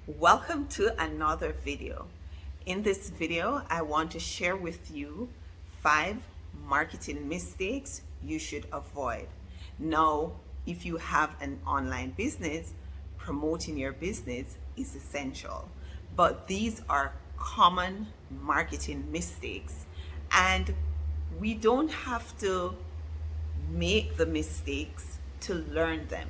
Welcome to another video. In this video, I want to share with you 5 marketing mistakes you should avoid. Now, if you have an online business, promoting your business is essential. But these are common marketing mistakes, and we don't have to make the mistakes to learn them.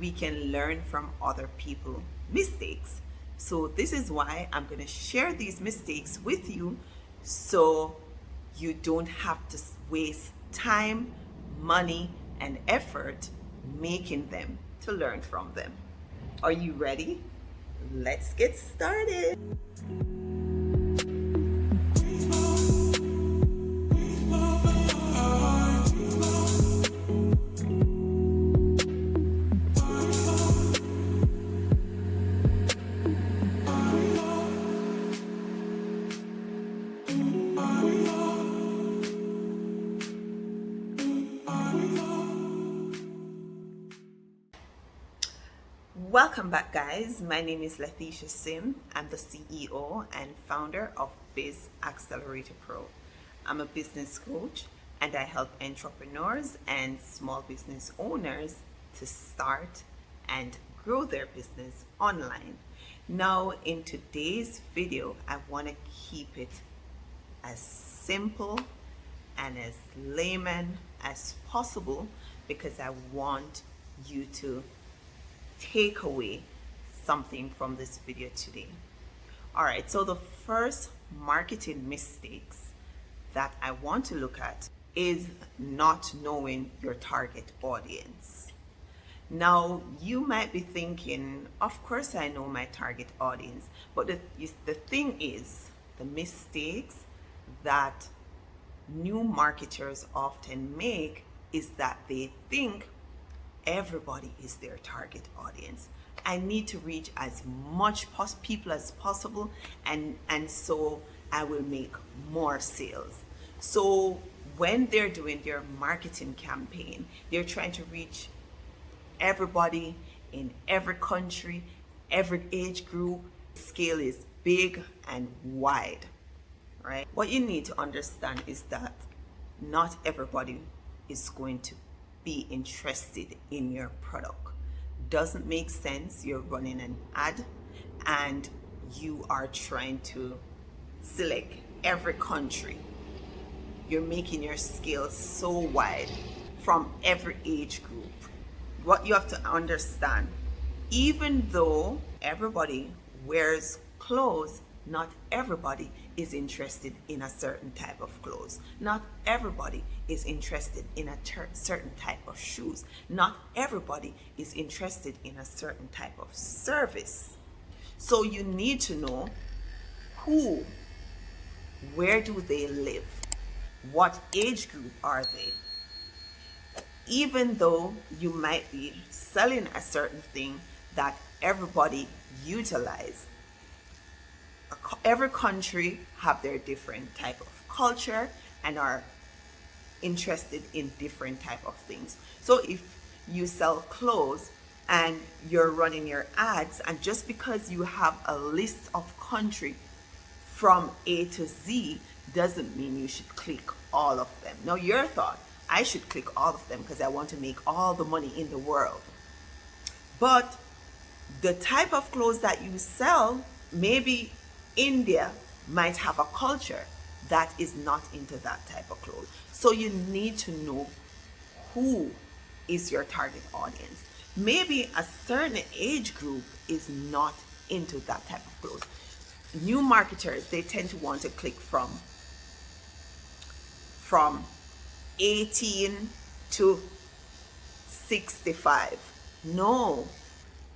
We can learn from other people's mistakes. So this is why I'm going to share these mistakes with you so you don't have to waste time, money, and effort making them to learn from them. Are you ready? Let's get started. Welcome back, guys. My name is Letitia Sim. I'm the CEO and founder of Biz Accelerator Pro. I'm a business coach and I help entrepreneurs and small business owners to start and grow their business online. Now, in today's video, I want to keep it as simple and as layman as possible because I want you to take away something from this video today. All right, so the first marketing mistakes that I want to look at is not knowing your target audience. Now, you might be thinking, of course I know my target audience, but the thing is, the mistakes that new marketers often make is that they think everybody is their target audience. I need to reach as much people as possible, and so I will make more sales. So when they're doing their marketing campaign, they're trying to reach everybody in every country, every age group. Scale is big and wide, right? What you need to understand is that not everybody is going to be interested in your product. Doesn't make sense. You're running an ad and you are trying to select every country. You're making your scale so wide from every age group. What you have to understand, even though everybody wears clothes, not everybody is interested in a certain type of clothes. Not everybody is interested in a certain type of shoes. Not everybody is interested in a certain type of service. So you need to know who, where do they live, what age group are they. Even though you might be selling a certain thing that everybody utilize, every country have their different type of culture and are interested in different type of things. So if you sell clothes and you're running your ads, and just because you have a list of country from A to Z doesn't mean you should click all of them. Now, your thought, I should click all of them because I want to make all the money in the world. But the type of clothes that you sell, maybe India might have a culture that is not into that type of clothes. So you need to know who is your target audience. Maybe a certain age group is not into that type of clothes. New marketers, they tend to want to click from 18 to 65. No,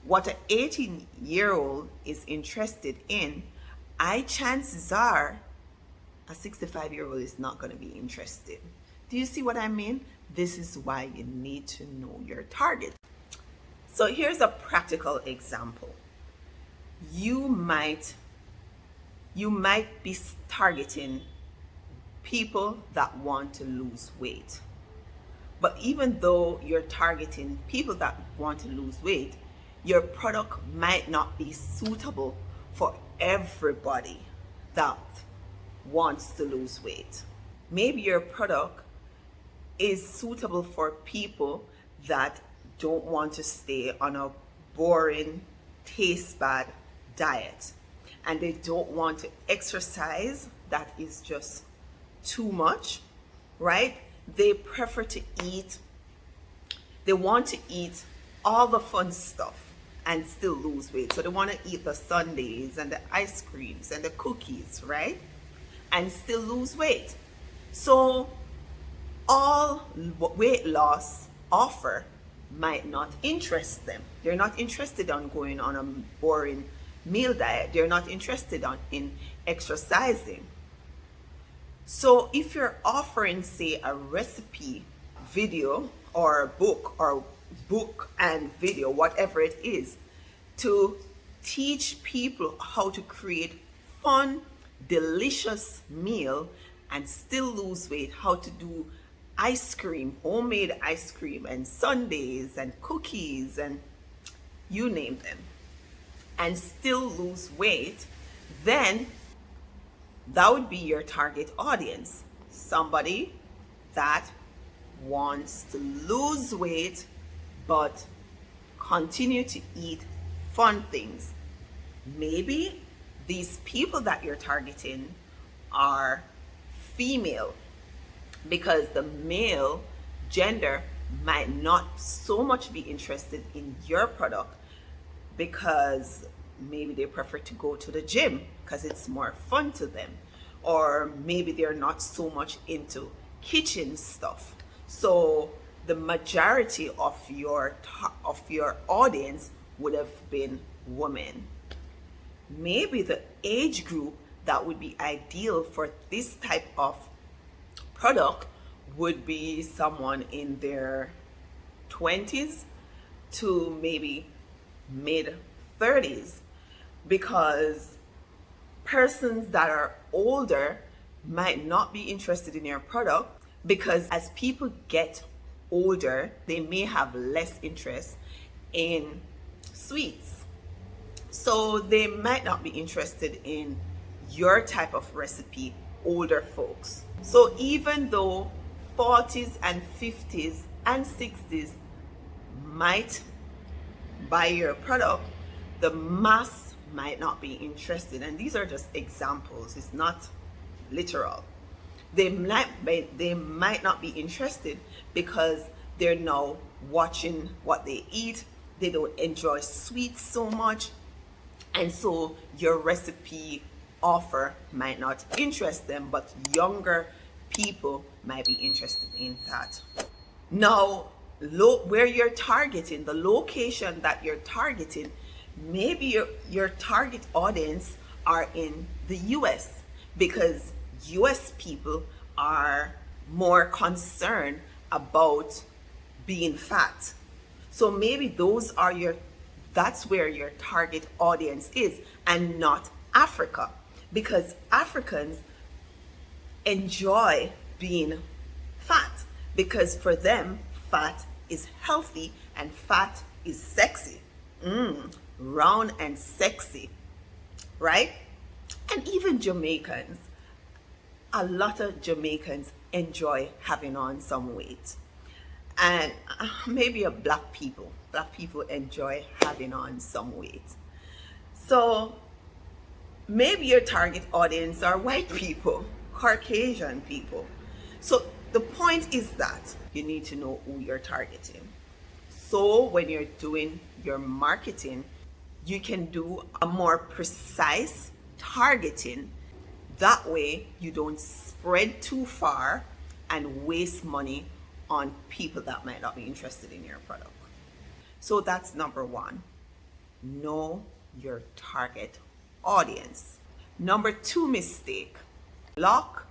what an 18-year-old is interested in, chances are a 65-year-old is not going to be interested. Do you see what I mean? This is why you need to know your target. So here's a practical example. You might be targeting people that want to lose weight. But even though you're targeting people that want to lose weight, your product might not be suitable for everybody that wants to lose weight. Maybe your product is suitable for people that don't want to stay on a boring, taste bad diet, and they don't want to exercise. That is just too much, right? They prefer to eat, they want to eat all the fun stuff and still lose weight. So they want to eat the sundaes and the ice creams and the cookies, right? And still lose weight. So all weight loss offer might not interest them. They're not interested on going on a boring meal diet. They're not interested in exercising. So if you're offering, say, a recipe video or a book and video, whatever it is, to teach people how to create fun, delicious meal and still lose weight, how to do ice cream, homemade ice cream and sundaes and cookies and you name them, and still lose weight, then that would be your target audience. Somebody that wants to lose weight but continue to eat fun things. Maybe these people that you're targeting are female, because the male gender might not so much be interested in your product, because maybe they prefer to go to the gym because it's more fun to them, or maybe they're not so much into kitchen stuff. So the majority of your audience would have been women. Maybe the age group that would be ideal for this type of product would be someone in their 20s to maybe mid 30s, because persons that are older might not be interested in your product, because as people get older, they may have less interest in sweets. So they might not be interested in your type of recipe, older folks. So even though 40s and 50s and 60s might buy your product, the mass might not be interested. And these are just examples, it's not literal. They might not be interested because they're now watching what they eat. They don't enjoy sweets so much, and so your recipe offer might not interest them, but younger people might be interested in that. Now, where you're targeting, the location that you're targeting, maybe your target audience are in the US, because US people are more concerned about being fat. So maybe that's where your target audience is, and not Africa, because Africans enjoy being fat, because for them fat is healthy and fat is sexy. Round and sexy, right? And even Jamaicans, a lot of Jamaicans enjoy having on some weight. And maybe black people enjoy having on some weight. So maybe your target audience are white people, Caucasian people. So the point is that you need to know who you're targeting. So when you're doing your marketing, you can do a more precise targeting. That way you don't spread too far and waste money on people that might not be interested in your product. So that's number one. Know your target audience. Number two mistake, lack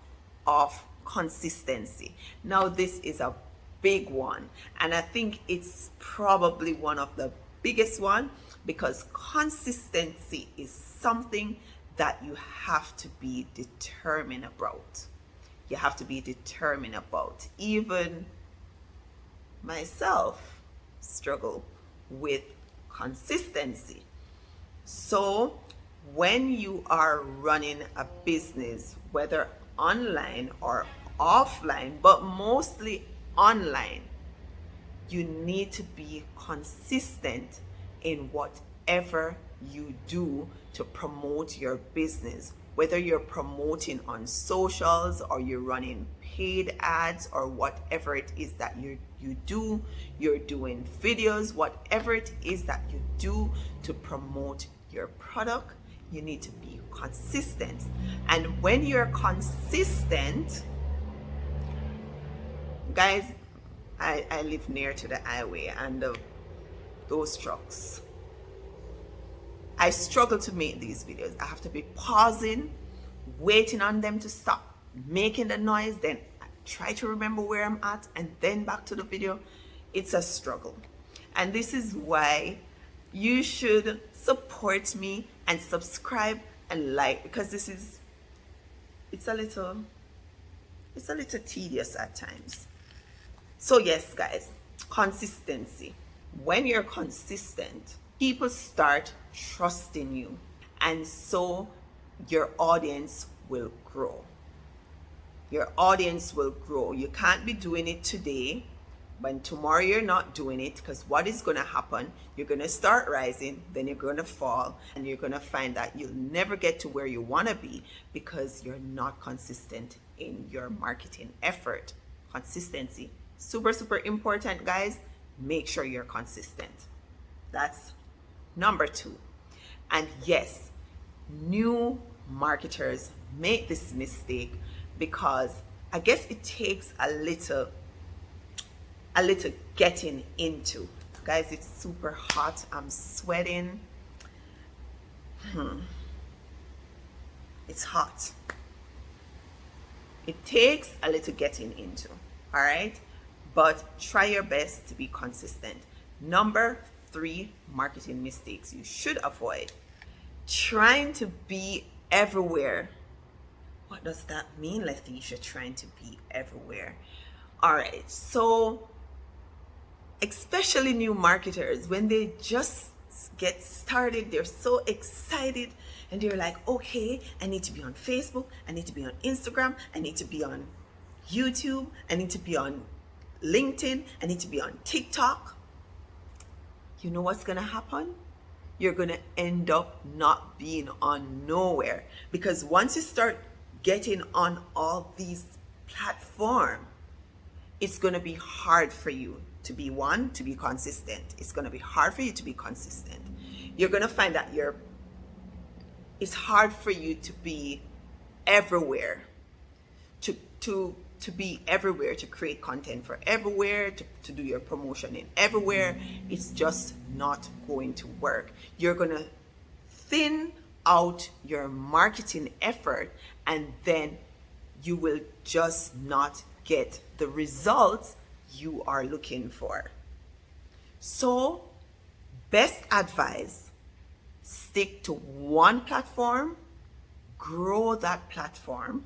of consistency. Now this is a big one, and I think it's probably one of the biggest one, because consistency is something that you have to be determined about. You have to be determined about. Even myself struggle with consistency. So when you are running a business, whether online or offline, but mostly online, you need to be consistent in whatever you do to promote your business. Whether you're promoting on socials or you're running paid ads or whatever it is that you do, you're doing videos, whatever it is that you do to promote your product, you need to be consistent. And when you're consistent, guys, I live near to the highway, and those trucks, I struggle to make these videos. I have to be pausing, waiting on them to stop making the noise, then I try to remember where I'm at, and then back to the video. It's a struggle. And this is why you should support me and subscribe and like, because it's a little tedious at times. So yes, guys, consistency. When you're consistent, people start trusting you, and so your audience will grow. Your audience will grow. You can't be doing it today, but tomorrow you're not doing it, because what is going to happen, you're going to start rising, then you're going to fall, and you're going to find that you'll never get to where you want to be because you're not consistent in your marketing effort. Consistency, super important, guys. Make sure you're consistent. That's number 2. And yes, new marketers make this mistake because I guess it takes a little getting into. Guys, it's super hot. I'm sweating. It's hot. It takes a little getting into, all right? But try your best to be consistent. Number 3 marketing mistakes you should avoid. Trying to be everywhere. What does that mean, Leticia, trying to be everywhere? All right, so especially new marketers, when they just get started, they're so excited and they're like, okay, I need to be on Facebook, I need to be on Instagram, I need to be on YouTube, I need to be on LinkedIn, I need to be on TikTok. You know what's gonna happen? You're gonna end up not being on nowhere, because once you start getting on all these platforms, it's gonna be hard for you to be consistent. It's gonna be hard for you to be consistent. You're gonna find that it's hard for you to be everywhere, to be everywhere, to create content for everywhere, to do your promotion in everywhere. It's just not going to work. You're gonna thin out your marketing effort, and then you will just not get the results you are looking for. So, best advice, stick to one platform, grow that platform,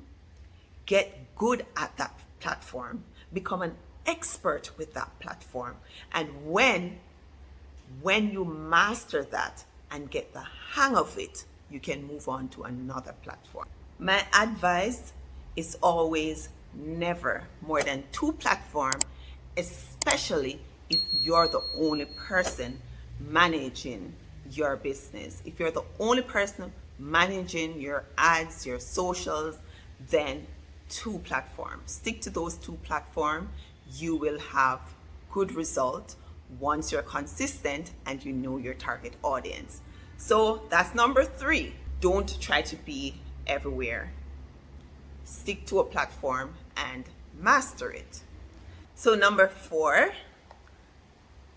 get good at that platform, become an expert with that platform. And when you master that and get the hang of it, you can move on to another platform. My advice is always never more than 2 platforms, especially if you're the only person managing your business. If you're the only person managing your ads, your socials, then 2 platforms. Stick to those 2 platforms. You will have good results once you're consistent and you know your target audience. So that's number 3. Don't try to be everywhere. Stick to a platform and master it. So number 4,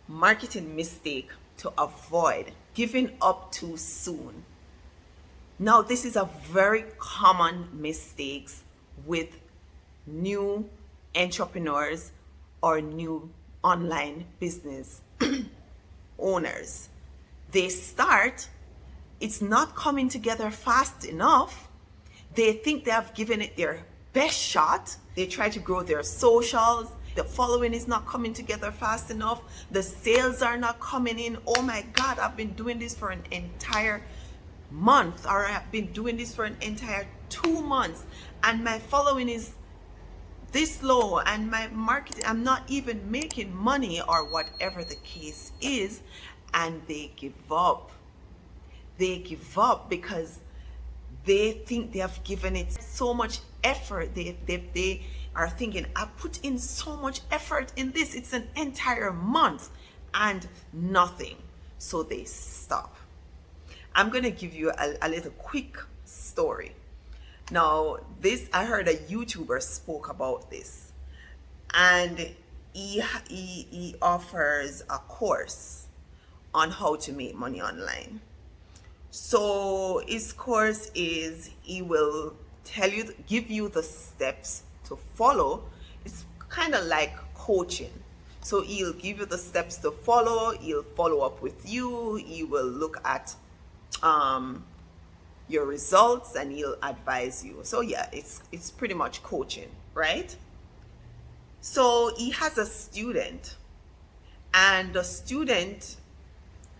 marketing mistake to avoid: giving up too soon. Now, this is a very common mistake with new entrepreneurs or new online business owners. They start, it's not coming together fast enough. They think they have given it their best shot. They try to grow their socials. The following is not coming together fast enough. The sales are not coming in. Oh my God, I've been doing this for an entire month, or I've been doing this for an entire 2 months, and my following is this low, and my marketing, I'm not even making money, or whatever the case is, and they give up. They give up because they think they have given it so much effort. They are thinking, I've put in so much effort in this, it's an entire month, and nothing. So they stop. I'm going to give you a little quick story. Now, I heard a YouTuber spoke about this, and he offers a course on how to make money online. So his course is, he will give you the steps to follow. It's kind of like coaching. So he'll give you the steps to follow. He'll follow up with you. He will look at your results, and he'll advise you. So yeah, it's pretty much coaching, right? So he has a student, and the student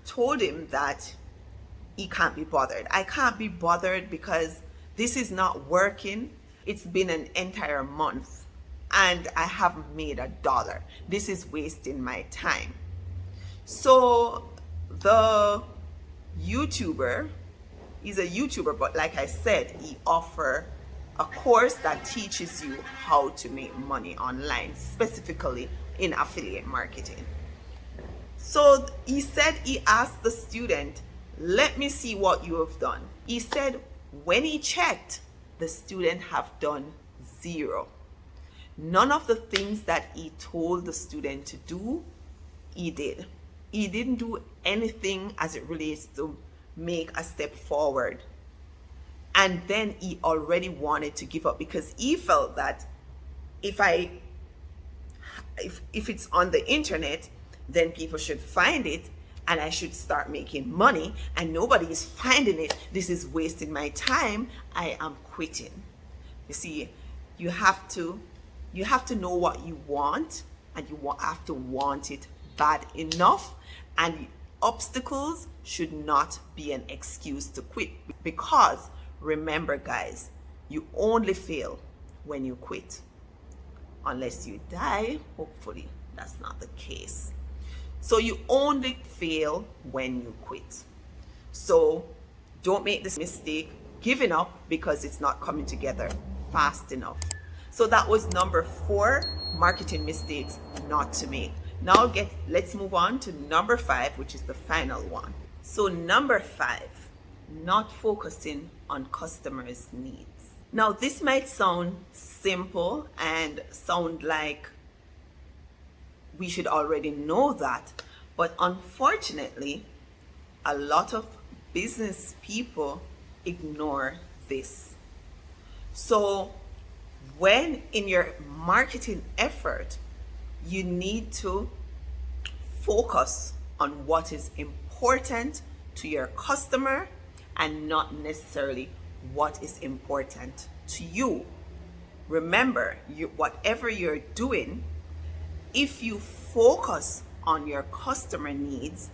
told him that he can't be bothered. I can't be bothered because this is not working. It's been an entire month and I haven't made $1. This is wasting my time. So the YouTuber, he's a YouTuber, but like I said, he offers a course that teaches you how to make money online, specifically in affiliate marketing. So he said, he asked the student, let me see what you have done. He said when he checked, the student have done 0. None of the things that he told the student to do, he did. He didn't do anything as it relates to make a step forward. And then he already wanted to give up because he felt that if it's on the internet, then people should find it and I should start making money, and nobody is finding it. This is wasting my time. I am quitting. You see, you have to know what you want, and you have to want it bad enough, and obstacles should not be an excuse to quit. Because remember guys, you only fail when you quit. Unless you die, hopefully that's not the case. So you only fail when you quit. So don't make this mistake, giving up because it's not coming together fast enough. So that was number 4 marketing mistakes not to make. Now let's move on to number 5, which is the final one. So number 5, not focusing on customers' needs. Now this might sound simple and sound like we should already know that, but unfortunately, a lot of business people ignore this. So when in your marketing effort, you need to focus on what is important to your customer and not necessarily what is important to you. Remember, whatever you're doing, if you focus on your customer needs,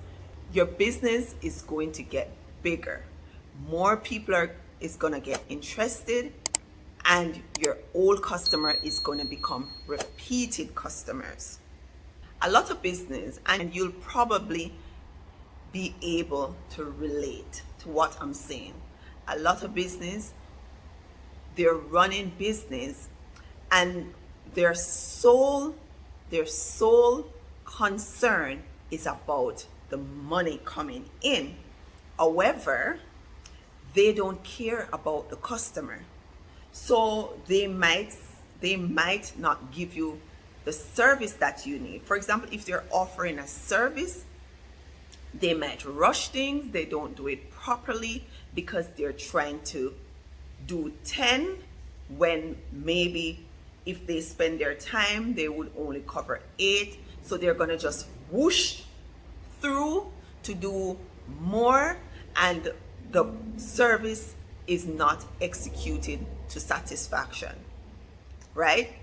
your business is going to get bigger. More people is going to get interested, and your old customer is going to become repeated customers. A lot of business, and you'll probably be able to relate to what I'm saying. A lot of business, they're running business, and their sole concern is about the money coming in. However, they don't care about the customer. So they might not give you the service that you need. For example, if they're offering a service, they might rush things. They don't do it properly because they're trying to do 10 when maybe if they spend their time, they would only cover 8. So they're going to just whoosh through to do more, and the service is not executed to satisfaction, right?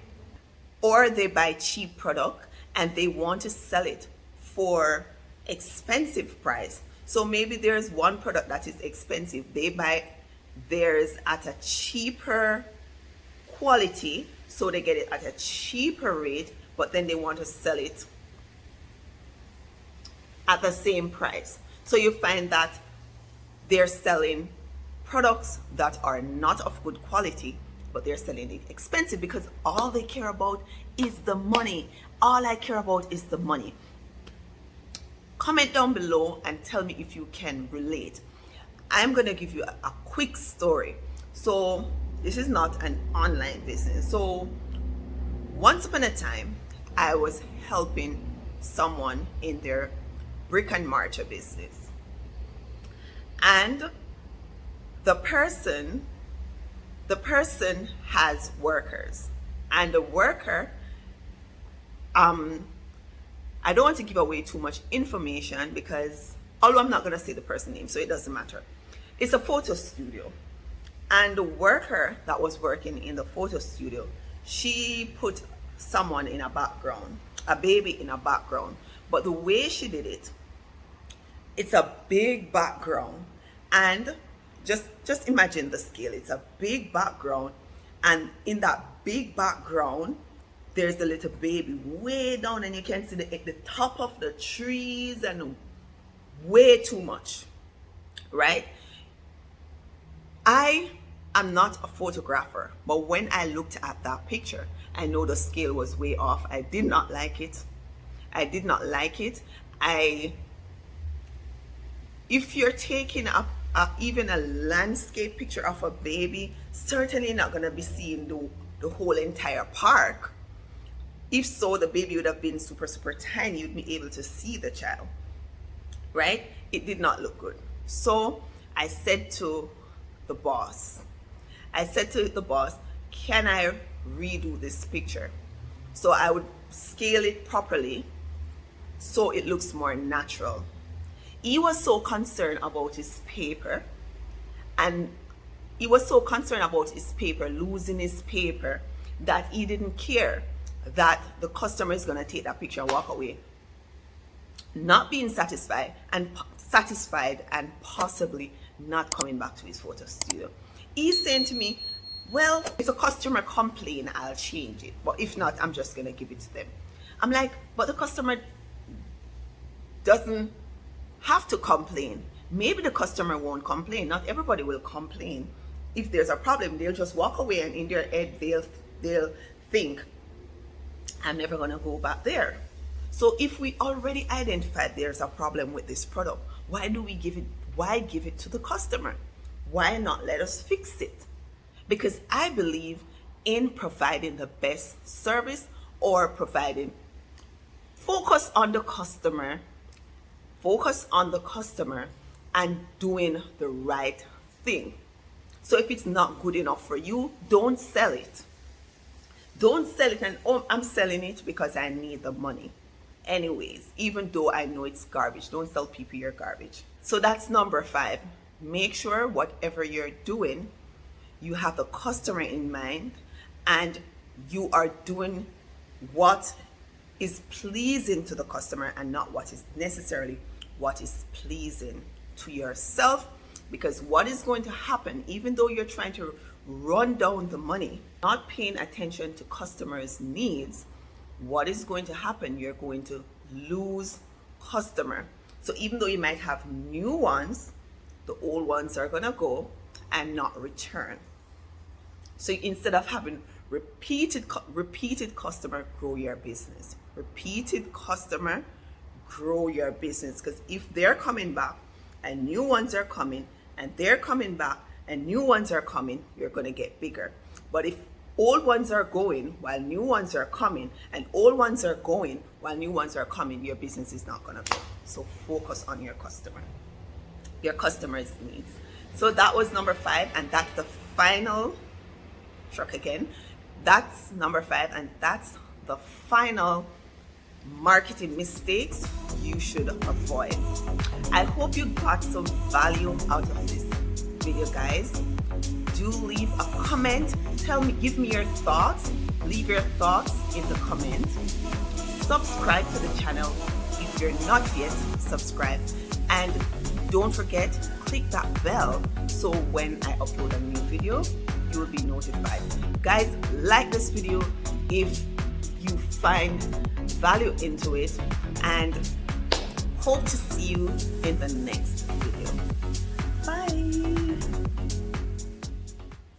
or they buy cheap product and they want to sell it for expensive price. So maybe there's one product that is expensive, they buy theirs at a cheaper quality, so they get it at a cheaper rate, but then they want to sell it at the same price. So you find that they're selling products that are not of good quality, but they're selling it expensive because all they care about is the money. All I care about is the money. Comment down below and tell me if you can relate. I'm going to give you a quick story. So this is not an online business. So once upon a time, I was helping someone in their brick and mortar business. And the person has workers, and the worker, I don't want to give away too much information because, although I'm not going to say the person's name, so it doesn't matter. It's a photo studio, and the worker that was working in the photo studio, she put someone in a background, a baby in a background, but the way she did it, it's a big background, and just imagine the scale. It's a big background, and in that big background there's the little baby way down, and you can see the top of the trees and way too much, right? I am not a photographer, but when I looked at that picture, I know the scale was way off. I did not like it. If you're taking even a landscape picture of a baby, certainly not going to be seeing the whole entire park. If so, the baby would have been super tiny. You'd be able to see the child, right? It did not look good. So I said to the boss, can I redo this picture? So I would scale it properly so it looks more natural. He was so concerned about his paper, and he was so concerned about his paper, losing his paper, that he didn't care that the customer is going to take that picture and walk away, not being satisfied and possibly not coming back to his photo studio. He's saying to me, well, if a customer complain, I'll change it, but if not, I'm just going to give it to them. I'm like, but the customer doesn't have to complain. Maybe the customer won't complain. Not everybody will complain. If there's a problem, they'll just walk away, and in their head they'll think, I'm never going to go back there. So if we already identified there's a problem with this product, why give it to the customer? Why not let us fix it? Because I believe in providing the best service, or focus on the customer and doing the right thing. So if it's not good enough for you, don't sell it. And I'm selling it because I need the money anyways, even though I know it's garbage. Don't sell people your garbage. So that's number 5. Make sure whatever you're doing, you have the customer in mind, and you are doing what is pleasing to the customer and not what is necessarily what is pleasing to yourself. Because what is going to happen, even though you're trying to run down the money, not paying attention to customers' needs, what is going to happen? You're going to lose customer. So even though you might have new ones, the old ones are going to go and not return. So instead of having repeated customer, grow your business. Repeated customer, grow your business. Because if they're coming back and new ones are coming, and they're coming back and new ones are coming, you're going to get bigger. But if old ones are going while new ones are coming, and old ones are going while new ones are coming, your business is not going to grow. So focus on your customer's needs. So that was number 5, and that's the final truck again. That's number 5, and that's the final marketing mistakes you should avoid. I hope you got some value out of this video, guys. Do leave a comment. Give me your thoughts. Leave your thoughts in the comments. Subscribe to the channel if you're not yet subscribed, and don't forget, click that bell so when I upload a new video you will be notified. Guys, like this video if you find value into it, and hope to see you in the next video.